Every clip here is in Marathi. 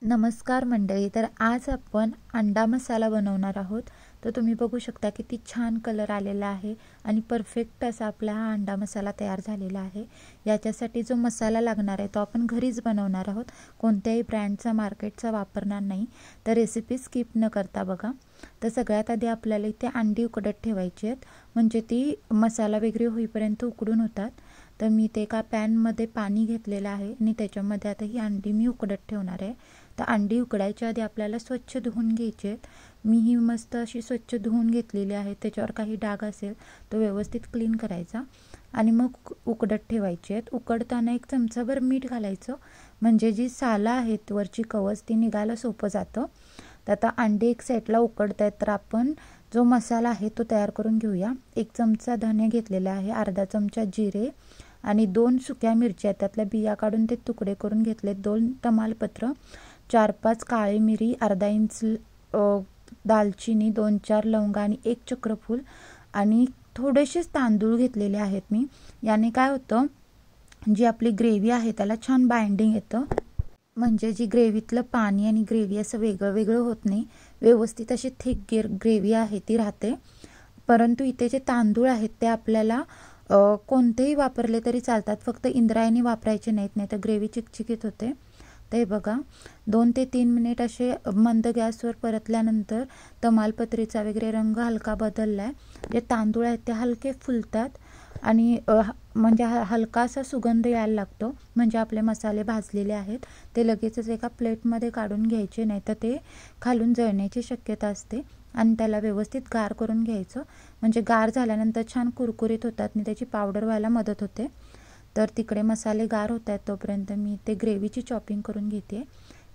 नमस्कार मंडळी. तर आज आपण अंडा मसाला बनवणार आहोत. तर तुम्ही बघू शकता किती छान कलर आलेला आहे आणि परफेक्ट असा आपला हा अंडा मसाला तयार झालेला आहे. याच्यासाठी जो मसाला लागणार आहे तो आपण घरीच बनवणार आहोत. कोणत्याही ब्रँडचा मार्केटचा वापरणार नाही. तर रेसिपी स्किप न करता बघा. तर सगळ्यात आधी आपल्याला इथे अंडी उकडत ठेवायची आहेत, म्हणजे ती मसाला वगैरे होईपर्यंत उकडून होतात. तर मी ते एका पॅनमध्ये पाणी घेतलेलं आहे आणि त्याच्यामध्ये आता ही अंडी मी उकडत ठेवणार आहे. तर अंडी उकडायच्या आधी आपल्याला स्वच्छ धुवून घ्यायची आहेत. मी ही मस्त अशी स्वच्छ धुवून घेतलेली आहे. त्याच्यावर काही डाग असेल तो व्यवस्थित क्लीन करायचा आणि मग उकडत ठेवायची आहेत. उकडताना एक चमचाभर मीठ घालायचं, म्हणजे जी सालं आहेत वरची कवच ती निघायला सोपं जातं. तर आता अंडे एक साईडला उकडत आहेत, तर आपण जो मसाला आहे तो तयार करून घेऊया. 1 चमचा धने घेतलेले आहे, अर्धा चमचा जिरे आणि 2 सुक्या मिरच्या, त्यातल्या बिया काढून ते तुकडे करून घेतले, 2 तमालपत्र, 4-5 काळी मिरी, अर्धा इंच दालचिनी, 2-4 लवंगा आणि 1 चक्रफूल आणि थोडेसेच तांदूळ घेतलेले आहेत मी. याने काय होतं, जी आपली ग्रेव्ही आहे त्याला छान बाइंडिंग येतं, म्हणजे जी ग्रेव्हीतलं पाणी आणि ग्रेव्ही असं वेगळं वेगळं होत नाही. व्यवस्थित अशी थिक ग्रेव्ही आहे ती राहते. परंतु इथे जे तांदूळ आहेत ते आपल्याला कोणतेही वापरले तरी चालतात, फक्त इंद्रायणी वापरायचे नाहीत, नाही तर ग्रेव्ही चिकचिकीत होते. तर हे बघा, 2 ते 3 मिनिट असे मंद गॅसवर परतल्यानंतर तमालपत्रीचा वगैरे रंग हलका बदलला आहे. जे तांदूळ आहेत ते हलके फुलतात आणि म्हणजे हलकासा सुगंध यायला लागतो, म्हणजे आपले मसाले भाजलेले आहेत. ते लगेचच एका प्लेटमध्ये काढून घ्यायचे, नाही तर ते खालून जळण्याची शक्यता असते. आणि त्याला व्यवस्थित गार करून घ्यायचं, म्हणजे गार झाल्यानंतर छान कुरकुरीत होतात आणि त्याची पावडर व्हायला मदत होते. तर तिकडे मसाले गार होत आहेत तोपर्यंत मी ते ग्रेव्हीची चॉपिंग करून घेते.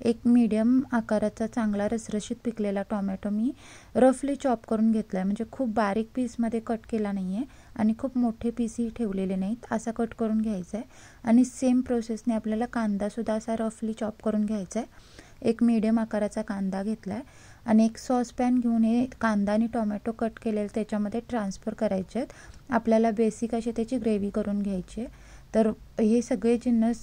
एक मीडियम आकाराचा चांगला रसरशीत पिकलेला टोमॅटो मी रफली चॉप करून घेतला आहे, म्हणजे खूप बारीक पीसमध्ये कट केला नाही आहे आणि खूप मोठे पीसही ठेवलेले नाहीत, असा कट करून घ्यायचा आहे. आणि सेम प्रोसेसने आपल्याला कांदासुद्धा असा रफली चॉप करून घ्यायचा आहे. एक मीडियम आकाराचा कांदा घेतला आहे आणि एक सॉसपॅन घेऊन हे कांदा आणि टोमॅटो कट केलेले त्याच्यामध्ये ट्रान्सफर करायचे आहेत. आपल्याला बेसिक अशी त्याची ग्रेव्ही करून घ्यायची आहे. तर हे सगळे जिन्नस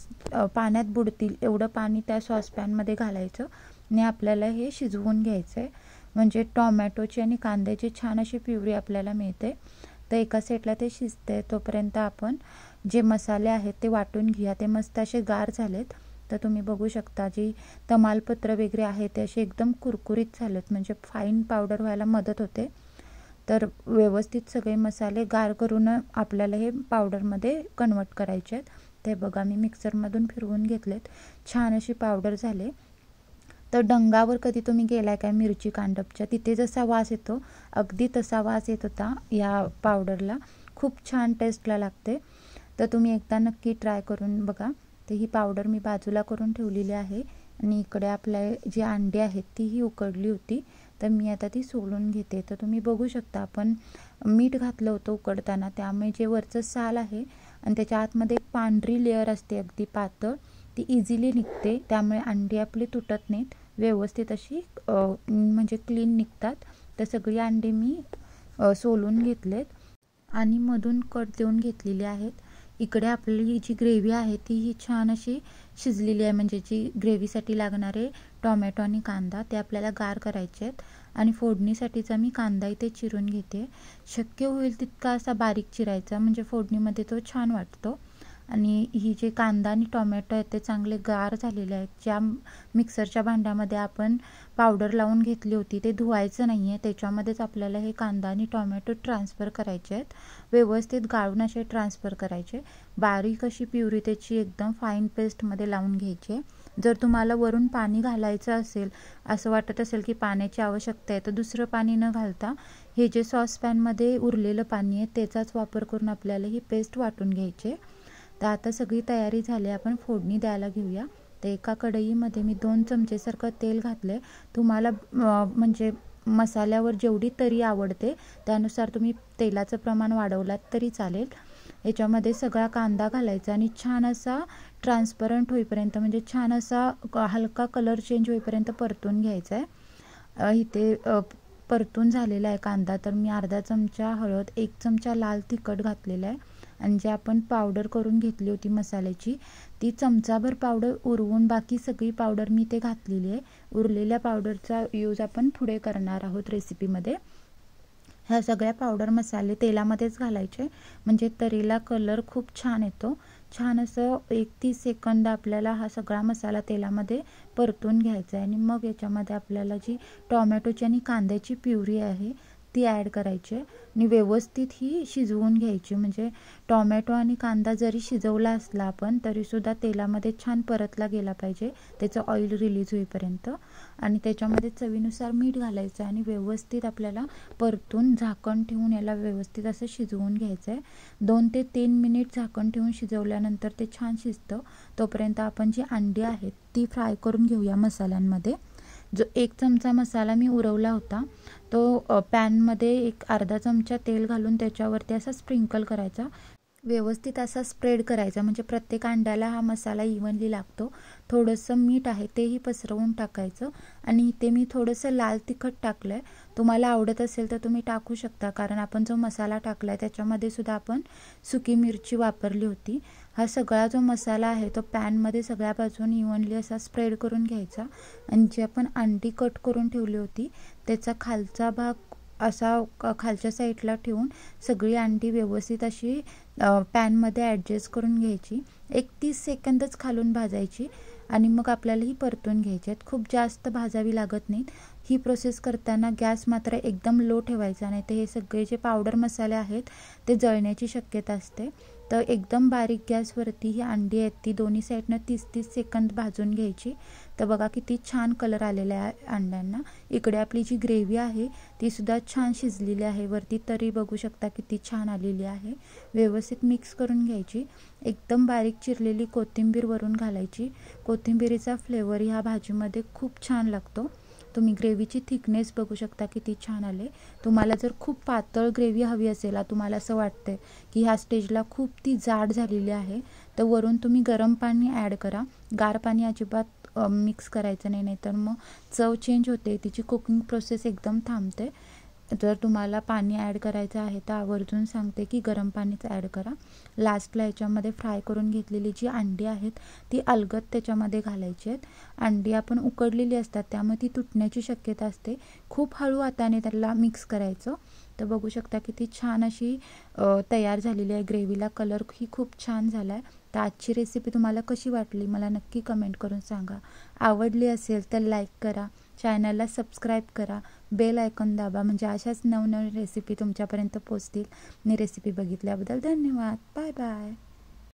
पाण्यात बुडतील एवढं पाणी त्या सॉसपॅनमध्ये घालायचं आणि आपल्याला हे शिजवून घ्यायचं आहे, म्हणजे टोमॅटोची आणि कांद्याची छान अशी प्युरी आपल्याला मिळते. तर एका साईडला ते शिजते तोपर्यंत आपण जे मसाले आहेत ते वाटून घ्या. ते मस्त असे गार झालेत. तर तुम्ही बघू शकता जी तमालपत्र वगैरे आहे ते असे एकदम कुरकुरीत झालेत, म्हणजे फाईन पावडर व्हायला मदत होते. तर व्यवस्थित सगळे मसाले गार करून आपल्याला हे पावडरमध्ये कन्वर्ट करायचे आहेत. ते बघा मी मिक्सरमधून फिरवून घेतलेत, छान अशी पावडर झाले. तर डंगावर कधी तुम्ही गेलाय काय मिरची कांडपच्या, तिथे जसा वास येतो अगदी तसा वास येत होता या पावडरला. खूप छान टेस्टला लागते. तर तुम्ही एकदा नक्की ट्राय करून बघा. तर ही पावडर मी बाजूला करून ठेवलेली आहे आणि इकडे आपल्या जी अंडी आहेत तीही उकडली होती, तर मी आता ती सोलून घेते. तर तुम्ही बघू शकता आपण मीठ घातलं होतं उकडताना, त्यामुळे जे वरचं साल आहे आणि त्याच्या आतमध्ये एक पांढरी लेअर असते अगदी पातळ, ती इझिली निघते. त्यामुळे अंडी आपली तुटत नाहीत, व्यवस्थित अशी म्हणजे क्लीन निघतात. तर सगळी अंडी मी सोलून घेतलेत आणि मधून कट देऊन घेतलेली आहेत. इकडे आपली जी ग्रेव्ही आहे ती ही छान अशी शिजलेली आहे, म्हणजे जी ग्रेव्हीसाठी लागणारे टोमॅटो आणि कांदा ते आपल्याला गार करायचे आहेत. आणि फोडणीसाठीचा मी कांदा इथे चिरून घेते. शक्य होईल तितका असा बारीक चिरायचा, म्हणजे फोडणीमध्ये तो छान वाटतो. आणि ही जे कांदा आणि टोमॅटो आहेत ते चांगले गार झालेले आहेत. ज्या मिक्सरच्या भांड्यामध्ये आपण पावडर लावून घेतली होती ते धुवायचं नाही आहे, त्याच्यामध्येच आपल्याला हे कांदा आणि टोमॅटो ट्रान्सफर करायचे आहेत. व्यवस्थित गाळून असे ट्रान्सफर करायचे. बारीक अशी प्युरी त्याची एकदम फाईन पेस्टमध्ये लावून घ्यायची. जर तुम्हाला वरून पाणी घालायचं असेल, असं वाटत असेल की पाण्याची आवश्यकता आहे, तर दुसरं पाणी न घालता हे जे सॉसपॅनमध्ये उरलेलं पाणी आहे त्याचाच वापर करून आपल्याला ही पेस्ट वाटून घ्यायची. तर आता सगळी तयारी झाली, आपण फोडणी द्यायला घेऊया. तर एका कढईमध्ये मी 2 चमचेसारखं तेल घातले. तुम्हाला म्हणजे मसाल्यावर जेवढी तरी आवडते त्यानुसार तुम्ही तेलाचं प्रमाण वाढवलात तरी चालेल. याच्यामध्ये सगळा कांदा घालायचा आणि छान असा ट्रान्सपरंट होईपर्यंत, म्हणजे छान असा हलका कलर चेंज होईपर्यंत परतून घ्यायचा आहे. इथे परतून झालेला आहे कांदा. तर मी अर्धा चमचा हळद, 1 चमचा लाल तिखट घातलेला आहे आणि जे आपण पावडर करून घेतली होती मसाल्याची ती चमचाभर पावडर उरवून बाकी सगळी पावडर मी ते घातलेली आहे. उरलेल्या पावडरचा यूज आपण पुढे करणार आहोत रेसिपीमध्ये. ह्या सगळ्या पावडर मसाले तेलामध्येच घालायचे म्हणजे तरीला कलर खूप छान येतो. छान असं 1-30 सेकंद आपल्याला हा सगळा मसाला तेलामध्ये परतून घ्यायचा आहे आणि मग याच्यामध्ये आपल्याला जी टोमॅटोची आणि कांद्याची प्युरी आहे ती ॲड करायची आणि व्यवस्थित ही शिजवून घ्यायची. म्हणजे टोमॅटो आणि कांदा जरी शिजवला असला आपण तरीसुद्धा तेलामध्ये छान परतला गेला पाहिजे त्याचं ऑइल रिलीज होईपर्यंत. आणि त्याच्यामध्ये चवीनुसार मीठ घालायचं आणि व्यवस्थित आपल्याला परतून झाकण ठेवून याला व्यवस्थित असं शिजवून घ्यायचं आहे. 2 ते 3 मिनिट झाकण ठेवून शिजवल्यानंतर ते छान शिजतं. तोपर्यंत आपण जी अंडी आहेत ती फ्राय करून घेऊया मसाल्यांमध्ये. जो 1 चमचा मसाला मी उरवला होता तो पॅनमध्ये एक अर्धा चमचा तेल घालून त्याच्यावरती असा स्प्रिंकल करायचा. व्यवस्थित असा स्प्रेड करायचा म्हणजे प्रत्येक अंड्याला हा मसाला इव्हनली लागतो. थोडंसं मीठ आहे तेही पसरवून टाकायचं आणि इथे मी थोडंसं लाल तिखट टाकलं आहे. तुम्हाला आवडत असेल तर तुम्ही टाकू शकता कारण आपण जो मसाला टाकला आहे त्याच्यामध्ये सुद्धा आपण सुकी मिरची वापरली होती. हा सगळा जो मसाला आहे तो पॅनमध्ये सगळ्या बाजूने इव्हनली असा स्प्रेड करून घ्यायचा आणि जी आपण अंडी कट करून ठेवली होती त्याचा खालचा भाग असा खालच्या साईडला ठेवून सगळी अंडी व्यवस्थित अशी पॅनमध्ये ॲडजस्ट करून घ्यायची. 30 सेकंदच खालून भाजायची आणि मग आपल्याला ही परतून घ्यायची आहेत. खूप जास्त भाजावी लागत नाहीत. ही प्रोसेस करताना गॅस मात्र एकदम लो ठेवायचा नाही तर हे सगळे जे पावडर मसाले आहेत ते जळण्याची शक्यता असते. तर एकदम बारीक गॅसवरती ही अंडी आहेत ती दोन्ही साईडनं 30-30 सेकंद भाजून घ्यायची. तर बघा किती छान कलर आलेला आहे अंड्यांना. इकडे आपली जी ग्रेव्ही आहे ती सुद्धा छान शिजलेली आहे. वरती तरी बघू शकता किती छान आलेली आहे. व्यवस्थित मिक्स करून घ्यायची. एकदम बारीक चिरलेली कोथिंबीर वरून घालायची. कोथिंबीरीचा फ्लेवर ह्या भाजीमध्ये खूप छान लागतो. तुम्ही ग्रेव्हीची थिकनेस बघू शकता किती छान आले. तुम्हाला जर खूप पातळ ग्रेव्ही हवी असेल तुम्हाला असं वाटतंय की ह्या स्टेजला खूप ती जाड झालेली आहे तर वरून तुम्ही गरम पाणी ॲड करा. गार पाणी अजिबात मिक्स करायचं नाही नाहीतर मग चव चेंज होते तिची कुकिंग प्रोसेस एकदम थांबते. जर तुम्हाला पाणी ॲड करायचं आहे तर आवर्जून सांगते की गरम पाणीच ॲड करा. लास्टला याच्यामध्ये फ्राय करून घेतलेली जी अंडी आहेत ती अलगद त्याच्यामध्ये घालायची आहेत. अंडी आपण उकडलेली असतात त्यामुळे ती तुटण्याची शक्यता असते. खूप हळू हाताने त्याला मिक्स करायचं. तर बघू शकता किती छान अशी तयार झालेली आहे. ग्रेव्हीला कलरही खूप छान झाला आहे. तर आजची रेसिपी तुम्हाला कशी वाटली मला नक्की कमेंट करून सांगा. आवडली असेल तर लाईक करा, चॅनलला सबस्क्राईब करा, बेल आयकॉन दाबा म्हणजे अशाच नवनवीन रेसिपी तुमच्यापर्यंत पोहोचतील. मी रेसिपी बघितल्याबद्दल धन्यवाद. Bye bye.